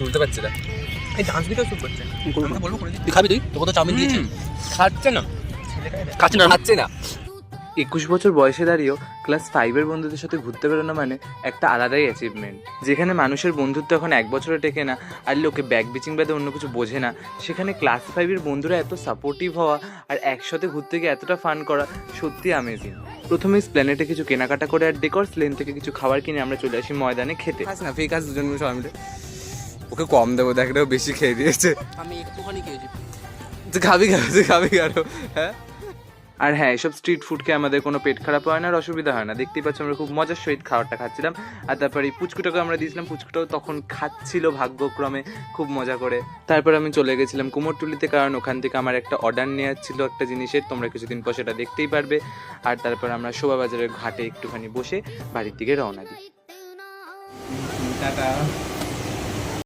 তুলতে পারছি না। এই ডান্স ভিডিও শুট করছে। বলবো করে তুই খাবি, তোকে তো চাউমিন দিয়েছি। খাচ্ছে না খাচ্ছে না। 21 বছর বয়সে দাঁড়িয়েও ক্লাস 5-এর বন্ধুদের সাথে ঘুরতে বেরোনো মানে একটা আলাদাই অ্যাচিভমেন্ট। যেখানে মানুষের বন্ধুত্ব এখন 1 বছরে টেকে না, আর লোকে ব্যাগ বিচিং বাদে অন্য কিছু বোঝে না, সেখানে ক্লাস 5-এর বন্ধুরা এত সাপোর্টিভ হওয়া আর একসাথে ঘুরতে গিয়ে এতটা ফান করা সত্যি অ্যামেজিং। প্রথমে স্প্ল্যানেটে কিছু কেনাকাটা করে আর ডেকর্স লেন থেকে কিছু খাবার কিনে আমরা চলে আসি ময়দানে খেতে। খাস না, ফেক আস দুজন মিলে সবাই মিলে। ওকে কম দেবো, দেখ রে, ও বেশি খেয়ে দিয়েছে। আমি একটুখানি খেয়েছি। তুই খাবি কেন? হ্যাঁ। আর হ্যাঁ, এসব স্ট্রিট ফুডকে আমাদের কোনো পেট খারাপ হয় না আর অসুবিধা হয় না। দেখতেই পাচ্ছি আমরা খুব মজার সহিত খাবারটা খাচ্ছিলাম। আর তারপর এই পুচকুটাকে আমরা দিয়েছিলাম, পুচকুটাও তখন খাচ্ছিল ভাগ্যক্রমে খুব মজা করে। তারপর আমি চলে গেছিলাম কুমোরটুলিতে, কারণ ওখান থেকে আমার একটা অর্ডার নেওয়ার ছিল একটা জিনিসের, তোমরা কিছুদিন পর সেটা দেখতেই পারবে। আর তারপর আমরা শোভাবাজারের ঘাটে একটুখানি বসে বাড়ির দিকে রওনা দিই। টাটা।